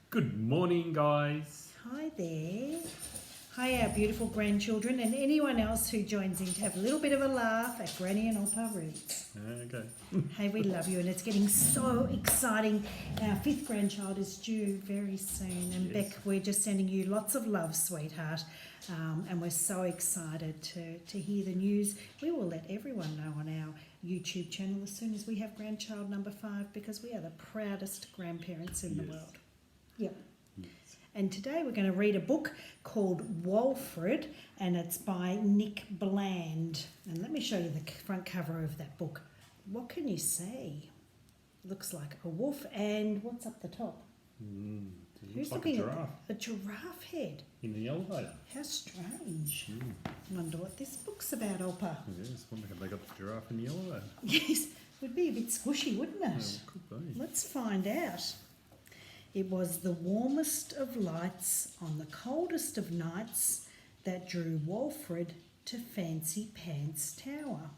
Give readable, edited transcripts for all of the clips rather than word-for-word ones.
Good morning, guys. Hi there. Hi, our beautiful grandchildren, and anyone else who joins in to have a little bit of a laugh at Granny and Opa Reads. Okay. Hey, we love you, and it's getting so exciting. Our fifth grandchild is due very soon, and Yes. Beck, we're just sending you lots of love, sweetheart, and we're so excited to hear the news. We will let everyone know on our YouTube channel as soon as we have grandchild number 5, because we are the proudest grandparents in the Yes. world. Yep. Yes. And today we're going to read a book called Wolfred, and it's by Nick Bland. And let me show you the front cover of that book. What can you see? Looks like a wolf, and what's up the top? It Who's looks like a looking giraffe at a giraffe head? in the elevator. How strange. Mm. Wonder what this book's about, Opa. Yes, wonder how they got the giraffe in the elevator. Yes, would be a bit squishy, wouldn't Yeah, it? could be. Let's find out. It was the warmest of lights on the coldest of nights that drew Wolfred to Fancy Pants Tower.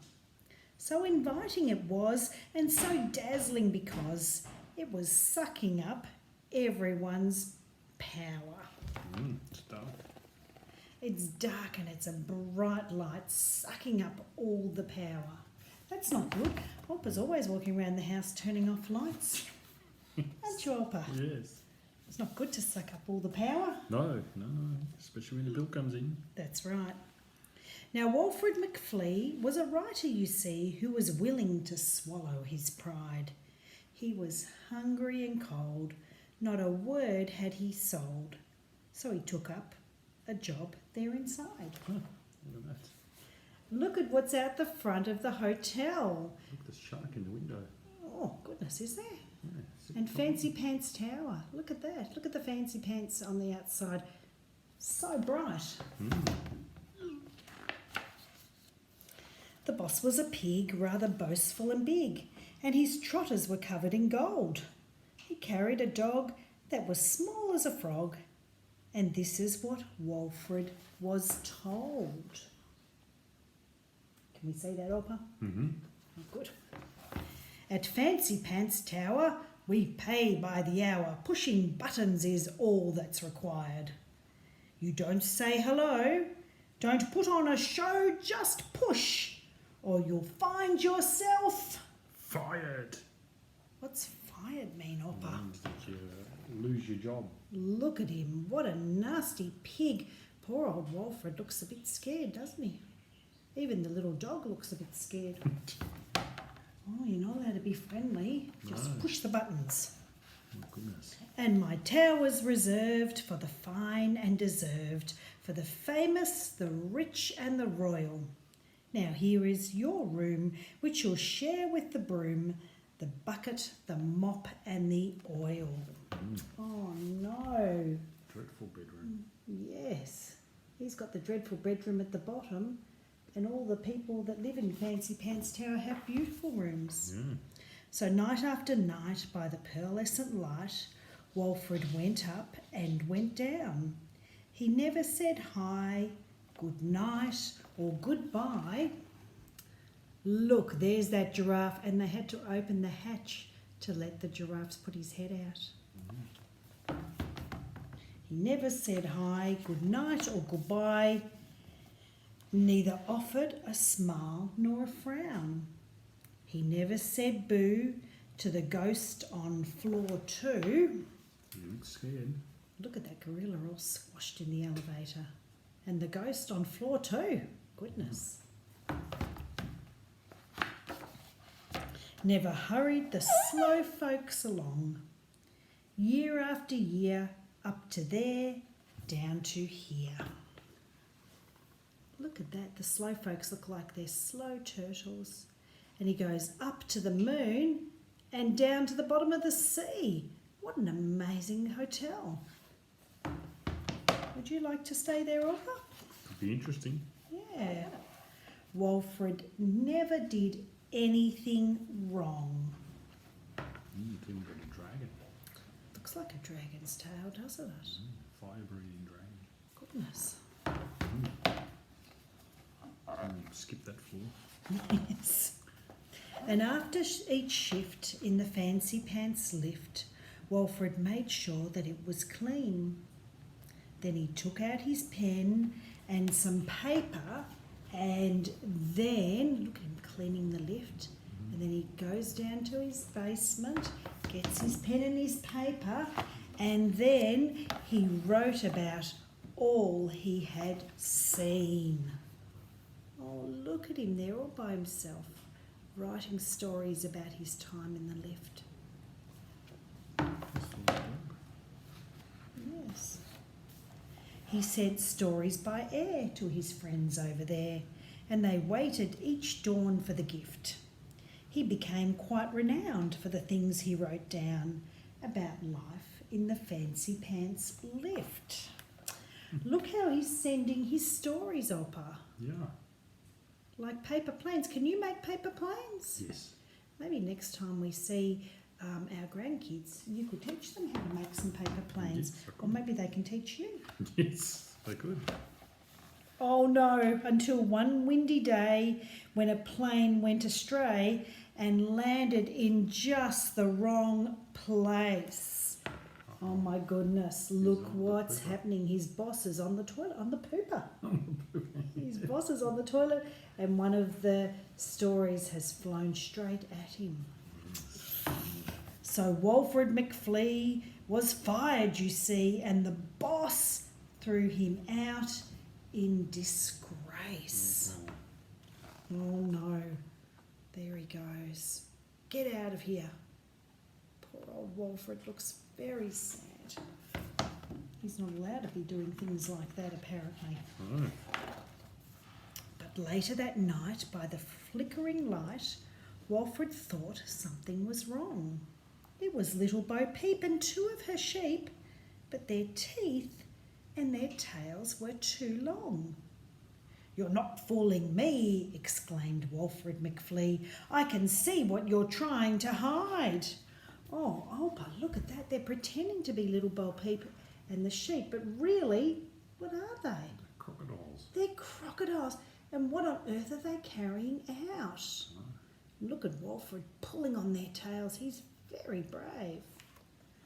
So inviting it was, and so dazzling because it was sucking up everyone's power. It's dark. It's dark and it's a bright light sucking up all the power. That's not good. Opa's always walking around the house turning off lights. Aren't you, Opa? Yes. It's not good to suck up all the power. No, especially when the bill comes in. That's right. Now, Wolfred McFlea was a writer, you see, who was willing to swallow his pride. He was hungry and cold. Not a word had he sold. So he took up a job there inside. Huh, look at that. Look at what's out the front of the hotel. Look, there's a shark in the window. Oh, goodness, is there? Yeah, And Fancy Pants Tower. Look at that. Look at the Fancy Pants on the outside. So bright. The boss was a pig, rather boastful and big, and his trotters were covered in gold. He carried a dog that was small as a frog, and this is what Wolfred was told. Can we say that, Opa? Mm-hmm. Oh, good. At Fancy Pants Tower, we pay by the hour. Pushing buttons is all that's required. You don't say hello, don't put on a show, just push, or you'll find yourself... Fired. What's fired mean, Opa? Means that you lose your job. Look at him, what a nasty pig. Poor old Wolfred looks a bit scared, doesn't he? Even the little dog looks a bit scared. Oh, you're not allowed to be friendly. Just No. push the buttons. Oh, goodness. And my tower's reserved for the fine and deserved, for the famous, the rich and the royal. Now here is your room, which you'll share with the broom, the bucket, the mop and the oil. Oh no. Dreadful bedroom. Yes. He's got the dreadful bedroom at the bottom, and all the people that live in Fancy Pants Tower have beautiful rooms. Yeah. So night after night, by the pearlescent light, Wolfred went up and went down. He never said hi, good night, or goodbye. Look, there's that giraffe, and they had to open the hatch to let the giraffes put his head out. He never said hi, good night, or goodbye. Neither offered a smile nor a frown. He never said boo to the ghost on floor 2. You look scared. Look at that gorilla all squashed in the elevator. And the ghost on floor 2. Goodness. Never hurried the slow folks along. Year after year, up to there, down to here. Look at that. The slow folks look like they're slow turtles. And he goes up to the moon and down to the bottom of the sea. What an amazing hotel. Would you like to stay there, Opa? Could be interesting. Yeah. Wolfred never did anything wrong. It's even got a dragon. Looks like a dragon's tail, doesn't it? Fire-breathing dragon. Goodness. Skip that floor. Yes. And after each shift in the Fancy Pants lift, Wolfred made sure that it was clean. Then he took out his pen and some paper, and then, look at him cleaning the lift, and then he goes down to his basement, gets his pen and his paper, and then he wrote about all he had seen. Oh, look at him there all by himself, writing stories about his time in the lift. This little dog. Yes. He sent stories by air to his friends over there, and they waited each dawn for the gift. He became quite renowned for the things he wrote down about life in the Fancy Pants lift. Look how he's sending his stories, Oppa. Yeah. Like paper planes. Can you make paper planes? Yes. Maybe next time we see our grandkids, you could teach them how to make some paper planes. Yes, I Or could. maybe they can teach you. Yes, they could. Oh no, until one windy day when a plane went astray and landed in just the wrong place. Oh my goodness, look on the what's pooper. happening. His boss is on the toilet, on the pooper. His boss is on the toilet, and one of the stories has flown straight at him. So Wolfred McFlea was fired, you see, and the boss threw him out in disgrace. Oh no, there he goes. Get out of here. Poor old Wolfred looks very sad. He's not allowed to be doing things like that, apparently. Oh. But later that night, by the flickering light, Wolfred thought something was wrong. It was little Bo Peep and two of her sheep, but their teeth and their tails were too long. "You're not fooling me," exclaimed Wolfred McFlea. "I can see what you're trying to hide." Oh, Olpa, look at that. They're pretending to be little Bo Peep and the sheep, but really, what are they? Crocodiles. They're crocodiles. And what on earth are they carrying out? Look at Wolfred pulling on their tails. He's very brave.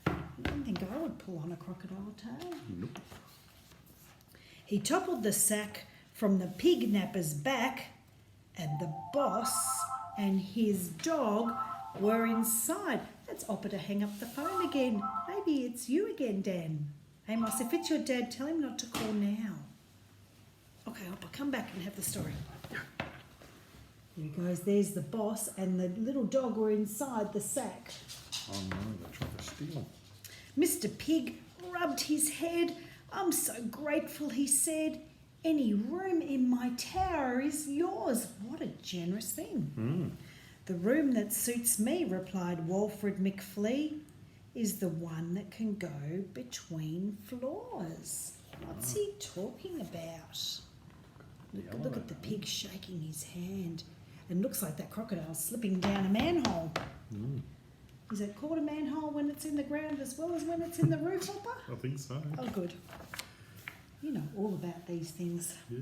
I don't think I would pull on a crocodile tail. Nope. He toppled the sack from the pig napper's back, and the boss and his dog were inside. That's Oppa to hang up the phone again. Maybe it's you again, Dan. Amos, if it's your dad, tell him not to call now. Okay, Oppa, come back and have the story. There he goes. There's the boss and the little dog were inside the sack. Oh no, they tried to steal. Mr. Pig rubbed his head. "I'm so grateful," he said. "Any room in my tower is yours." What a generous thing. "The room that suits me," replied Wolfred McFlea, "is the one that can go between floors." What's he talking about? Look at the pig shaking his hand. And looks like that crocodile's slipping down a manhole. Is it called a manhole when it's in the ground as well as when it's in the roof, Hopper? I think so. Oh, good. You know all about these things. Yes.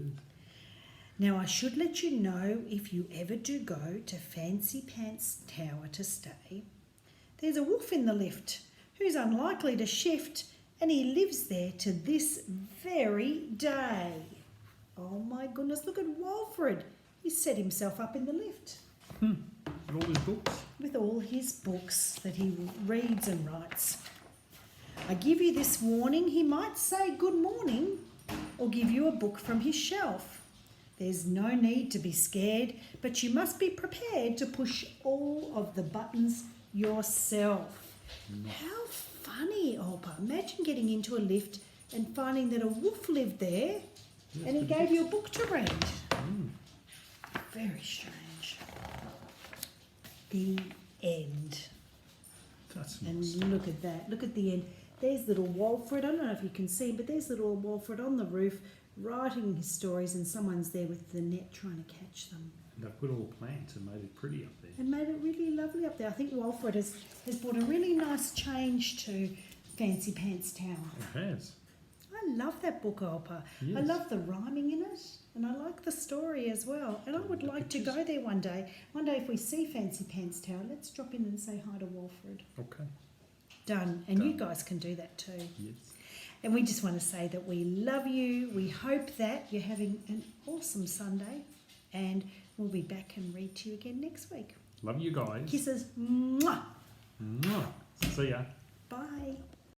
Now, I should let you know, if you ever do go to Fancy Pants Tower to stay, there's a wolf in the lift who's unlikely to shift, and he lives there to this very day. Oh my goodness, look at Wolfred. He's set himself up in the lift. And all his books. With all his books that he reads and writes. I give you this warning, he might say good morning or give you a book from his shelf. There's no need to be scared, but you must be prepared to push all of the buttons yourself. How funny, Olpa. Imagine getting into a lift and finding that a wolf lived there and he gave you a book to read. Very strange. The end. That's And nice. look at that. Look at the end. There's little Wolfred. I don't know if you can see, but there's little Wolfred on the roof writing his stories, and someone's there with the net trying to catch them. And they put all the plants and made it pretty up there. And made it really lovely up there. I think Wolfred has brought a really nice change to Fancy Pants Tower. It has. I love that book, Olpa. I Yes. love the rhyming in it, and I like the story as well. And I would The like to pictures. go there one day. One day if we see Fancy Pants Tower, let's drop in and say hi to Wolfred. Okay. Done. And you Done. guys can do that too. Yes. And we just want to say that we love you. We hope that you're having an awesome Sunday. And we'll be back and read to you again next week. Love you guys. Kisses. Mwah. Mwah. See ya. Bye.